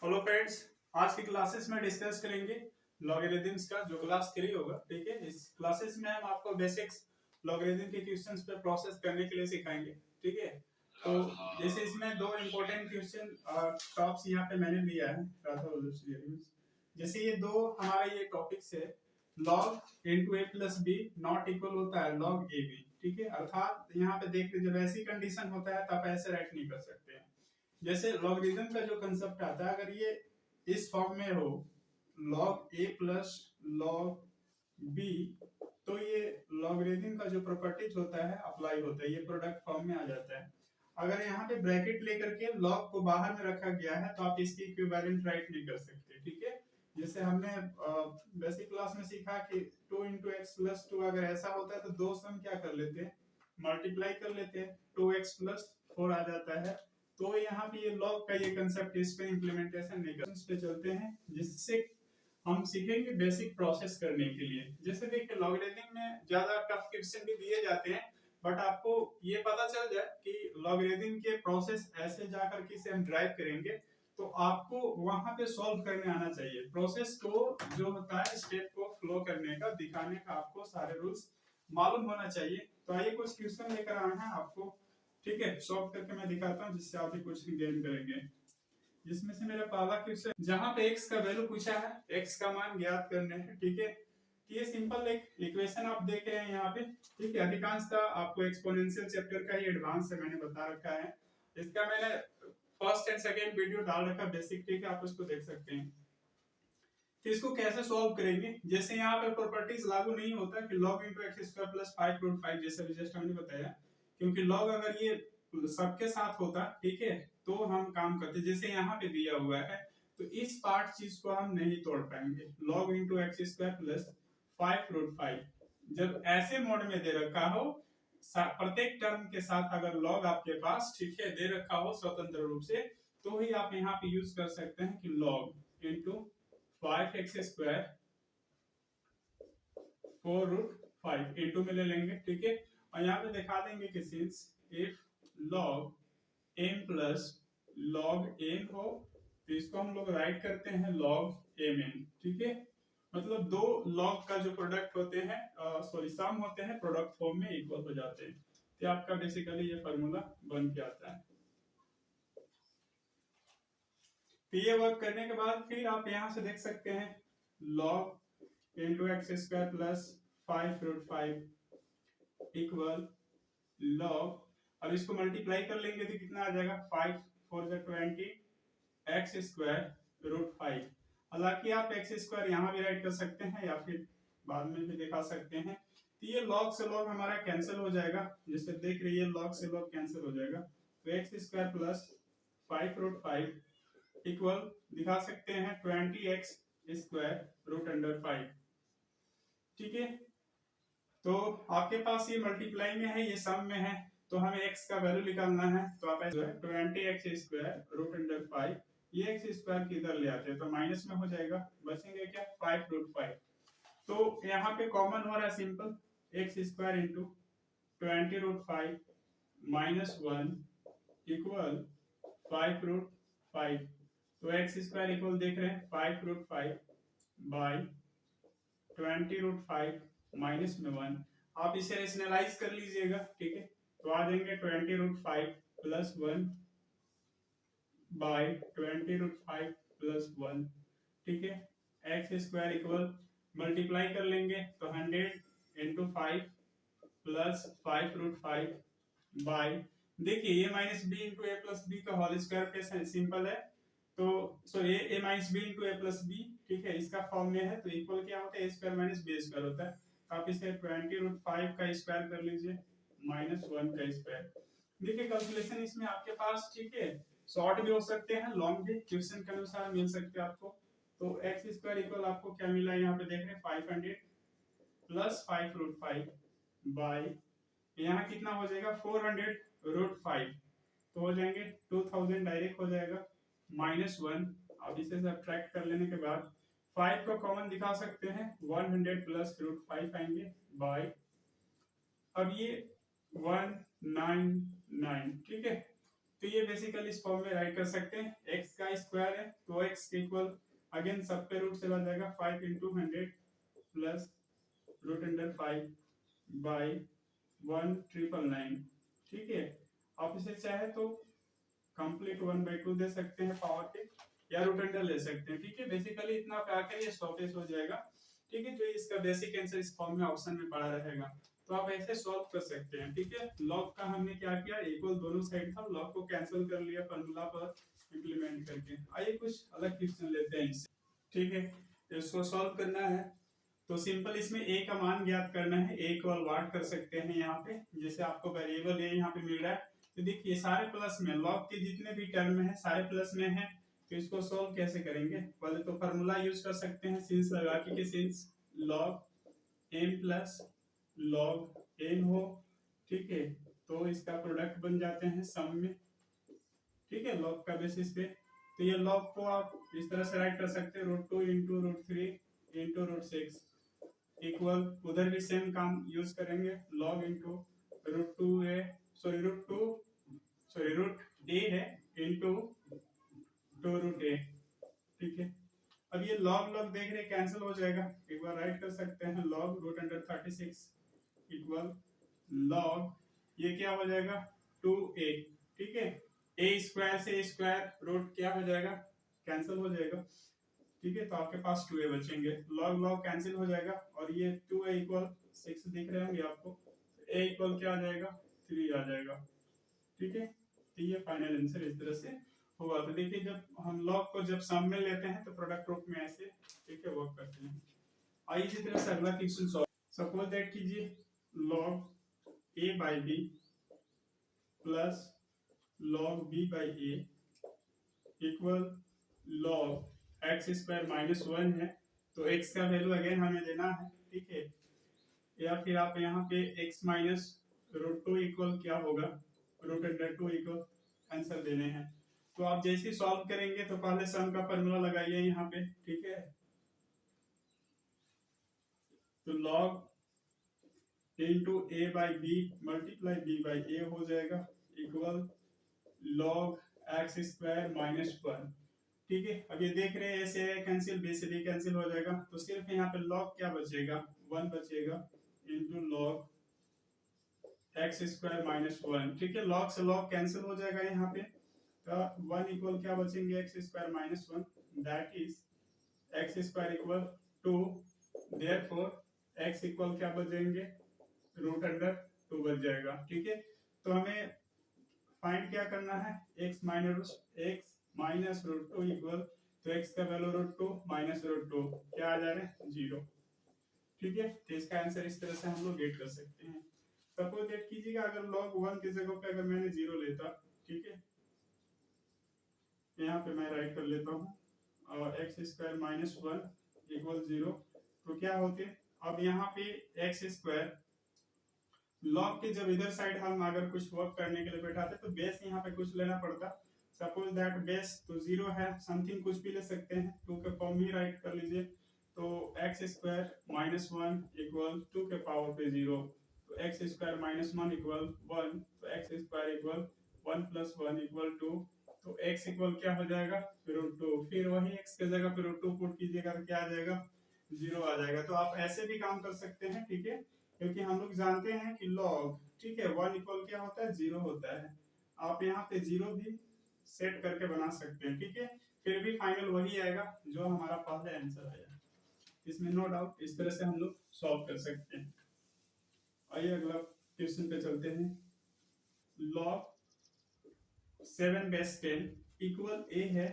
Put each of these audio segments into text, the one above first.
Hello friends, आज की classes में डिस्कस करेंगे लॉगरिथम्स का जो क्लास 3 होगा। ठीक है, इस क्लासेस में हम आपको बेसिक्स लॉगरिथम के क्वेश्चंस पे प्रोसेस करने के लिए सिखाएंगे। ठीक है, तो जैसे इसमें दो इंपॉर्टेंट क्वेश्चन टॉप्स यहाँ पे मैंने दिया है जैसे ये दो हमारे ये टॉपिक्स है। log into a plus b not equal होता है log ए बी। ठीक है, अर्थात यहाँ पे देख लीजिए, जब ऐसी कंडीशन होता है तब ऐसे राइट नहीं कर सकते हैं। जैसे लॉगरिथम का जो कंसेप्ट आता है, अगर ये इस फॉर्म में हो log a plus log b, तो ये लॉगरिथम का जो प्रॉपर्टीज होता है अप्लाई होता है, ये प्रोडक्ट फॉर्म में आ जाता है। अगर यहाँ पे ब्रैकेट लेकर के log को बाहर में रखा गया है तो आप इसकी इक्विवेलेंट राइट नहीं कर सकते। ठीक है, जैसे हमने बेसिक क्लास में सीखा कि 2 इंटू एक्स प्लस 2 अगर ऐसा होता है तो दो सम क्या कर लेते हैं, मल्टीप्लाई कर लेते हैं, 2x प्लस 4 आ जाता है। तो यहाँ पे ये लॉग का ये कंसेप्ट इस पे इंप्लीमेंटेशन नहीं कर, इस पे चलते हैं जिससे हम सीखेंगे बेसिक प्रोसेस करने के लिए। जैसे देखिए लॉगरिथम में ज्यादा टफ क्वेश्चन भी दिए जाते हैं, बट आपको ये पता चल जाए कि लॉगरिथम के प्रोसेस ऐसे जाकर के इसे हम ड्राइव करेंगे तो आपको वहां पे सॉल्व करने आना चाहिए। प्रोसेस को जो होता है स्टेप को फ्लो करने का, दिखाने का आपको सारे रूल्स मालूम होना चाहिए। तो आइए कुछ क्वेश्चन लेकर आए हैं आपको, ठीक है, सॉल्व करके मैं दिखाता हूँ जिससे आप भी कुछ गेन करेंगे। जिसमें से मेरा पहला क्वेश्चन जहां पे x का वैल्यू पूछा है, x का मान ज्ञात करने है। ठीक है, ये सिंपल एक इक्वेशन आप देख रहे हैं यहाँ पे। ठीक है, अधिकांशतः आपको एक्सपोनेंशियल चैप्टर का ही एडवांस से मैंने बता रखा है। इसका मैंने फर्स्ट एंड सेकेंड वीडियो डाल रखा बेसिक। ठीक है, आप उसको देख सकते हैं। तो इसको कैसे सॉल्व करेंगे, जैसे यहाँ पे प्रॉपर्टीज लागू नहीं होता कि log into x square plus 5 जैसे भी जस्ट हमने बताया, क्योंकि log अगर ये सबके साथ होता, ठीक है, तो हम काम करते। जैसे यहाँ पे दिया हुआ है तो इस पार्ट चीज को हम नहीं तोड़ पाएंगे। log into x square plus 5 जब ऐसे मोड में दे रखा हो, प्रत्येक टर्म के साथ अगर log आपके पास, ठीक है, दे रखा हो स्वतंत्र रूप से, तो ही आप यहाँ पे यूज कर सकते हैं कि log into 5x square 4√5 into में ले लेंगे। ठीक है, और यहाँ पे दिखा देंगे कि since if log m plus log n हो तो इसको हम लोग राइट करते हैं log mn। ठीक है, मतलब दो log का जो प्रोडक्ट होते हैं, सॉरी सम होते हैं, प्रोडक्ट फॉर्म में इक्वल हो जाते हैं। तो आपका बेसिकली ये फॉर्मूला बन के आता है। तो ये वर्क करने के बाद फिर आप यहाँ से देख सकते हैं log into x square plus 5√5 equal log, अब इसको मल्टीप्लाई कर लेंगे तो कितना आ जाएगा, 5 4 20 x स्क्वायर रूट 5। हालांकि आप x स्क्वायर यहाँ भी राइट कर सकते हैं या फिर बाद में भी दिखा सकते हैं। तो ये log से log हमारा कैंसिल हो जाएगा, जैसे देख रही है log से log कैंसिल हो जाएगा। तो x स्क्वायर प्लस 5√5 इक्वल दिखा सकते हैं 20x स्क्वायर रूट अंडर 5। ठीक है, तो आपके पास ये मल्टीप्लाई में है, ये सम में है, तो हमें x का वैल्यू निकालना है। तो आप ऐसे 20x स्क्वायर रूट अंडर 5, ये x स्क्वायर किधर ले आते हैं तो माइनस में हो जाएगा, बचेंगे क्या 5√5। तो यहाँ पे कॉमन हो रहा है simple, x square into 20√5 minus 1 equal 5√5। तो x स्क्वायर इक्वल देख रहे हैं 5√5 बाई 20√5 माइनस में 1। आप इसे रेशनलाइज कर लीजिएगा। ठीक है, तो आ जाएंगे 20√5 प्लस 1 बाई 20√5 प्लस 1। ठीक है, x स्क्वायर इक्वल मल्टीप्लाई कर लेंगे तो 100 इंटू 5 प्लस 5√5 बाई, देखिए a minus b into a plus b का होल स्क्वायर पे सिंपल है, तो sorry a minus b into a plus b, ठीक है, इसका फॉर्म में है तो इक्वल क्या होता है, a square minus b square होता है। आप इसे 20√5 का स्क्वायर कर लीजिए माइनस 1 का स्क्वायर। देखिए कैलकुलेशन इसमें आपके पास, ठीक है, शॉर्ट भी हो सकते हैं, लॉन्ग भी क्वेश्चन के अनुसार मिल सकते हैं आपको। तो x स्क्वायर इक्वल आपको क्या मिला, यहाँ पे देख रहे हैं 500 प्लस 5√5 बाई, यहाँ कितना हो जाएगा 400√5, तो हो जाएंगे 2000 डायरेक्ट हो जाएगा माइनस 1। अब इसे सब्ट्रैक्ट कर लेने के बाद 5 को कॉमन दिखा सकते हैं, 100 प्लस √5 आएंगे बाई, अब ये 199। ठीक है, तो ये बेसिकली इस फॉर्म में राइट कर सकते हैं। x का स्क्वायर है तो x इक्वल अगेन सब पे रूट चला जाएगा 5 into 100 plus root under 5 by 1999। ठीक है, आप इसे चाहे तो कंप्लीट 1/2 दे सकते हैं पावर के, या रूट अंडर ले सकते हैं। ठीक है, बेसिकली इतना आप क्या करिए सॉल्व हो जाएगा। ठीक है, जो इसका बेसिक आंसर इस फॉर्म में ऑप्शन में पड़ा रहेगा, तो आप ऐसे सॉल्व कर सकते हैं। ठीक है, लॉग का हमने क्या किया, इक्वल दोनों साइड था, लॉग को कैंसिल कर लिया फॉर्मूला पर इंप्लीमेंट करके। आइए कुछ अलग क्वेश्चन लेते हैं इससे। ठीक है, इसको सॉल्व करना है तो सिंपल इसमें a का मान ज्ञात करना है। a को वाट कर सकते हैं यहाँ पे, जैसे आपको वेरिएबल a यहाँ पे मिल रहा है, तो देखिए सारे प्लस में, लॉग के जितने भी टर्म है सारे प्लस में है। तो इसको सॉल्व कैसे करेंगे, पहले तो फार्मूला यूज कर सकते हैं सिंस लगा के, since log m plus log n हो। ठीक है, तो इसका प्रोडक्ट बन जाते हैं सम में। ठीक है, लॉग का बेसिस पे, तो ये लॉग को आप इस तरह से राइट कर सकते हैं √2 इंटू √3 इंटू √6 इक्वल, उधर भी सेम काम यूज करेंगे, log into √2a root a है इंटू 2√a। ठीक है, अब ये लॉग लॉग देख रहे कैंसिल हो जाएगा, एक बार राइट कर सकते हैं लॉग √36 इक्वल लॉग ये क्या हो जाएगा 2a। ठीक है, a स्क्वायर से a स्क्वायर रूट क्या हो जाएगा, कैंसिल हो जाएगा। ठीक है, तो आपके पास 2a बचेंगे, लॉग लॉग कैंसिल हो जाएगा, और ये 2a इक्वल 6 दिख रहे होंगे आपको, a इक्वल क्या आ जाएगा 3 आ जाएगा। ठीक है, तो ये फाइनल आंसर इस तरह से होगा। तो देखिए जब हम लॉग को जब सम में लेते हैं तो प्रोडक्ट रूप में ऐसे ठीक है वर्क करते हैं। आइए इसी तरह से अगला क्वेश्चन सॉल्व, सपोज दैट कीजिए log a by b plus log b by a equal log x square -1 है, तो x का वैल्यू अगेन हमें देना है। ठीक है, या फिर आप यहाँ पे x माइनस √2 इक्वल क्या होगा √2 इक्वल आंसर देने हैं। तो आप जैसे ही सॉल्व करेंगे तो पहले सम का फॉर्मूला लगाइए यहाँ पे। ठीक है, तो log into a by b multiply b by a हो जाएगा इक्वल लॉग x स्क्वायर -1। ठीक है, अब ये देख रहे हैं ऐसे कैंसिल, बी से बी कैंसिल हो जाएगा, तो सिर्फ यहाँ पे लॉग क्या बचेगा 1 बचेगा इंटू लॉग x स्क्वायर -1। ठीक है, लॉग से लॉग कैंसिल हो जाएगा यहाँ पे, तो 1 इक्वल क्या बचेंगे x square -1, that is x square equal 2, therefore x equal क्या बचेंगे √2 बच जाएगा। ठीक है, तो हमें फाइंड क्या करना है, x माइनस √2 इक्वल, तो x का वैल्यू √2 माइनस √2 क्या आ जा रहा है 0। ठीक है, तो इसका आंसर इस तरह से हम लोग गेट कर सकते हैं। सपोज दैट कीजिएगा अगर log 1 की जगह पे अगर मैंने 0 लेता, ठीक है, यहाँ पे मैं राइट कर लेता हूँ, और x स्क्वायर -1 इक्वल 0, तो क्या होते, अब यहाँ पे x स्क्वायर लॉग के जब इधर साइड हम अगर कुछ वर्क करने के लिए बैठाते तो बेस यहाँ पे कुछ लेना पड़ता। सपोज दैट बेस तो 0 है, समथिंग कुछ भी ले सकते हैं, 2 के फॉर्म ही राइट कर लीजिए, तो x स्क्वायर -1 इक्वल 2 के पावर पे 0, तो x स्क्वायर -1 इक्वल 1, तो x square equal 1 plus 1 equal 2, तो x इक्वल क्या हो जाएगा √2, फिर वही x के जगह पे √2 पुट कीजिएगा तो क्या आ जाएगा 0 आ जाएगा। तो आप ऐसे भी काम कर सकते हैं। ठीक है, क्योंकि हम लोग जानते हैं कि लॉग ठीक है 1 इक्वल क्या होता है 0 होता है, आप यहाँ पे 0 भी सेट करके बना सकते हैं। ठीक है, फिर भी फाइनल वही आएगा जो हमारा पहले आंसर आया, इसमें नो डाउट। इस तरह से हम लोग सॉल्व कर सकते हैं। आइए अगला क्वेश्चन पे चलते हैं। लॉग 7 बेस 10 इक्वल a है,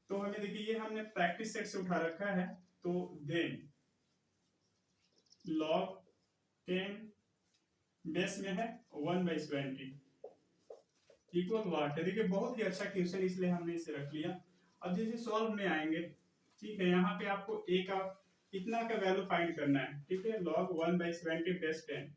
तो हमें देखिए ये हमने प्रैक्टिस सेट से उठा रखा है, तो देन लॉग 10 बेस में है 1/20 इक्वल व्हाट है। देखिए बहुत ही अच्छा क्वेश्चन, इसलिए हमने इसे रख लिया। अब जैसे सॉल्व में आएंगे, ठीक है, यहाँ पे आपको a का इतना का वैल्यू फाइंड करना है। ठीक है, log 1/20 बेस 10,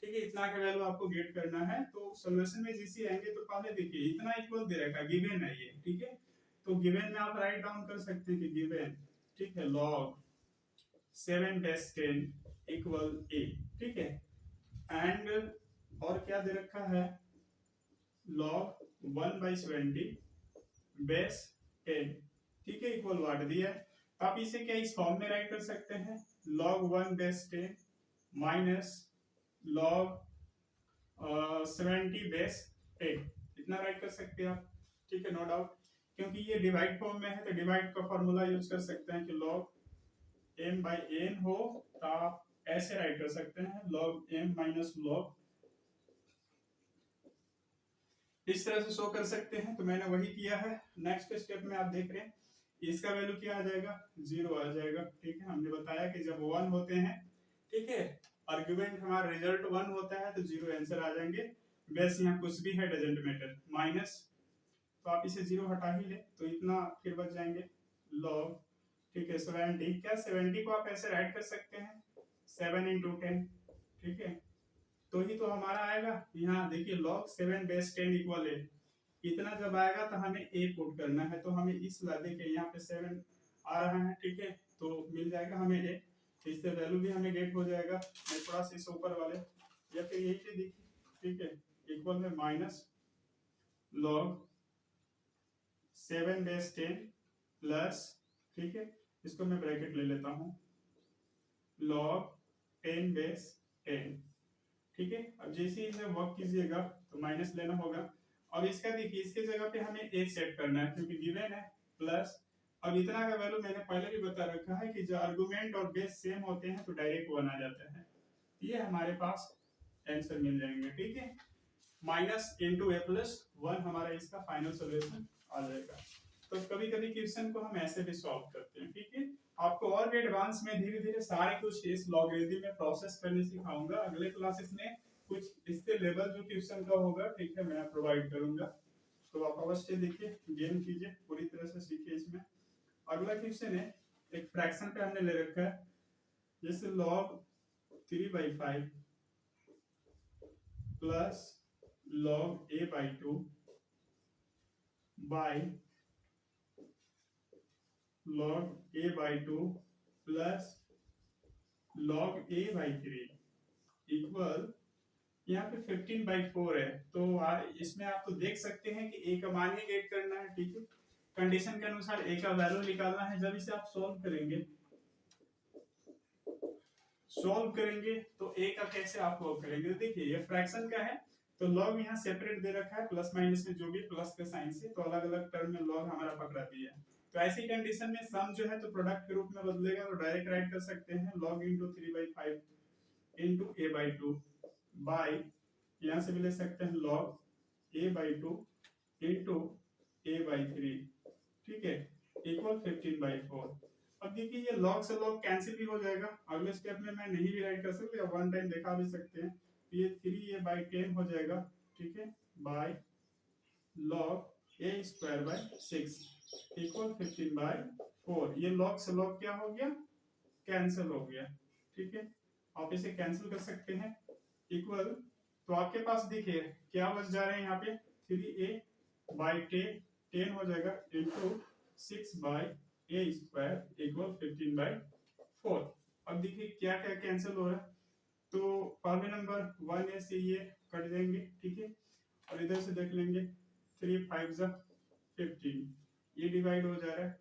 ठीक है, इतना का वैल्यू आपको गेट करना है। तो सॉल्यूशन में जैसे आएंगे तो पहले देखिए इतना इक्वल दे रखा है, गिवन है ये। ठीक है, तो गिवन में आप राइट डाउन कर सकते हैं कि गिवन, ठीक है, log 7 बेस 10 इक्वल a। ठीक है, एंड और क्या दे रखा है log 1/70 बेस 10, ठीक है, इक्वल वाट दिया है। तो आप इसे क्या इस फॉर्म में राइट कर सकते हैं, log 1 base 10 minus log 70 base 10, इतना राइट कर सकते हैं आप, ठीक है, नो डाउट। क्योंकि ये डिवाइड फॉर्म में है तो डिवाइड का फॉर्मूला यूज कर सकते हैं कि log m/n हो तो आप ऐसे राइट कर सकते हैं log m माइनस log, इस तरह से शो कर सकते हैं। तो मैंने वही किया है। नेक्स्ट स्टेप में आप देख रहे हैं इसका वैल्यू क्या आ जाएगा, 0 आ जाएगा, ठीक है। हमने बताया कि जब 1 होते हैं, ठीक है, आर्गुमेंट हमारा रिजल्ट 1 होता है तो 0 आंसर आ जाएंगे। बेस यहाँ कुछ भी है डजेंट मैटर, माइनस, तो आप इसे 0 हटा ही ले तो इतना फिर बच जाएंगे log, ठीक है, 70, क्या 70 को आप ऐसे राइट कर सकते हैं 7 × 10, ठीक है, तो ही तो हमारा आएगा। यहाँ देखिए log 7 बेस 10 इक्वल है, इतना जब आएगा तो हमें a पुट करना है, तो हमें इस देखिए यहाँ पे 7 आ रहा है, ठीक है, तो मिल जाएगा हमें a, इससे वैल्यू भी हमें गेट हो जाएगा। मैं थोड़ा सा इस ऊपर वाले या फिर यही पे देखिए, ठीक है, इक्वल में माइनस log 7 बेस 10 प्लस, ठीक है, इसको मैं ब्रैकेट ले लेता हूँ, log 10 बेस 10, ठीक है। अब जैसे ही इसे वर्क कीजिएगा तो माइनस लेना होगा। अब इसका देखिए इसके जगह पे हमें a सेट करना है क्योंकि गिवन है, प्लस अब इतना का वैल्यू मैंने पहले भी बता रखा है कि जो आर्गुमेंट और बेस सेम होते हैं तो डायरेक्ट 1 आ जाता है, ये हमारे पास आंसर मिल जाएंगे, ठीक है। माइनस इंटू ए प्लस 1 हमारा इसका फाइनल सोल्यूशन आ जाएगा। तो कभी कभी क्वेश्चन को हम ऐसे भी सॉल्व करते हैं, ठीक है। आपको और भी एडवांस में धीरे धीरे सारे कुछ इस लॉगरिथम में प्रोसेस करने सिखाऊंगा अगले क्लासेस में, कुछ इससे लेवल जो क्वेश्चन का होगा, ठीक है, मैं प्रोवाइड करूंगा। तो आप अवश्य देखिए, गेम कीजिए, पूरी तरह से सीखिए इसमें। अगला क्वेश्चन है, एक फ्रैक्शन पे हमने ले रखा है, जैसे log 3/5 plus log a/2 by log a/2 plus log a/3 equal, यहाँ पे 15/4 है, तो इसमें आप तो देख सकते हैं कि a का मान ही गेट करना है, ठीक है, कंडीशन के अनुसार a का वैल्यू निकालना है। जब इसे आप सॉल्व करेंगे तो a का कैसे आप वर्क करेंगे, तो देखिए ये फ्रैक्शन का है तो log यहाँ सेपरेट दे रखा है, प्लस माइनस में जो भी प्लस के साइन से, तो अलग अलग टर्म में log हमारा पकड़ा दिया है। तो ऐसी कंडीशन में सम जो है तो प्रोडक्ट के रूप में बदलेगा, तो डायरेक्ट राइट कर सकते हैं log * 3/5 * a/2 बाय, यहाँ से भी ले सकते हैं log a/2 * a/3, ठीक है, इक्वल 15/4। अब देखिए ये log से log कैंसिल भी हो जाएगा, अगले स्टेप में मैं नहीं भी राइट कर सकता, वन टाइम देखा भी सकते हैं, ये 3a/10 हो जाएगा, ठीक है, बाय log a² 6 इक्वल 15/4। ये log से log क्या हो गया, कैंसिल हो गया, ठीक है, आप इसे कैंसिल कर सकते हैं, इक्वल, तो आपके पास देखिए क्या बच जा रहे हैं यहाँ पे 3a/10 हो जाएगा इंटू 6/a² इक्वल 15/4। अब देखिए क्या क्या कैंसिल हो रहा है, तो पहले नंबर 1a से ये कट जाएंगे, ठीक है, और इधर से देख लेंगे 3 5 15, ये डिवाइड हो जा रहा है,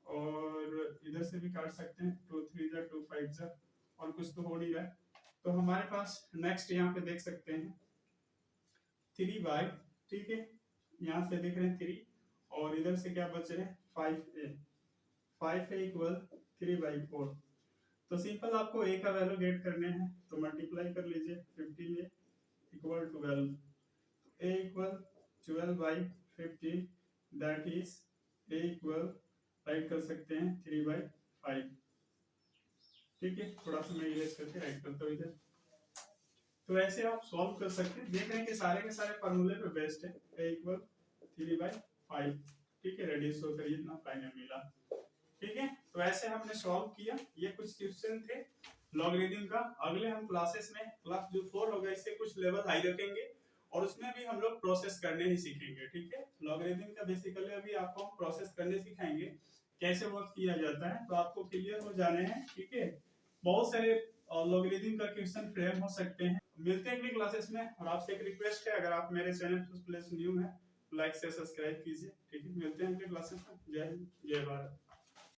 और इधर से भी काट सकते हैं 2 3 2 5 और कुछ तो हो नहीं रहा है। तो हमारे पास नेक्स्ट यहाँ पे देख सकते हैं 3y, ठीक है, यहाँ से देख रहे हैं 3 और इधर से क्या बच रहे हैं 5a इक्वल 3/4। तो सिंपल आपको a का वैल्यू गेट करने हैं, तो मल्टीप्लाई कर लीजिए 15a equal 12, a equal 12/15, that is a equal right कर सकते हैं 3/5, ठीक है, थोड़ा सा मैं इरेज करके राइट करता हूँ इधर। तो ऐसे आप सॉल्व कर सकते हैं, देख रहे हैं कि सारे के सारे फार्मूले पे बेस्ड है, a इक्वल 3/5, ठीक है, रेडियस होकर इतना फाइनल मिला, ठीक है। तो ऐसे हमने सॉल्व किया, ये कुछ क्वेश्चन थे लॉगरिथम का। अगले हम क्लासेस में क्लास जो 4 होगा इससे कुछ लेवल हाई रखेंगे और उसमें भी हम लोग प्रोसेस करने ही सीखेंगे, ठीक है। लॉगरिथम का बेसिकली अभी आपको हम प्रोसेस करने सिखाएंगे, कैसे वर्क किया जाता है, तो आपको क्लियर हो जाने हैं, ठीक है। बहुत सारे लॉगरिथम का क्वेश्चन फ्रेम हो सकते हैं। मिलते हैं अगली क्लासेस में, और आपसे एक रिक्वेस्ट है, अगर आप मेरे चैनल पर न्यू है लाइक से सब्सक्राइब कीजिए। ठीक है, मिलते हैं अगले क्लासेस में। जय हिंद, जय भारत।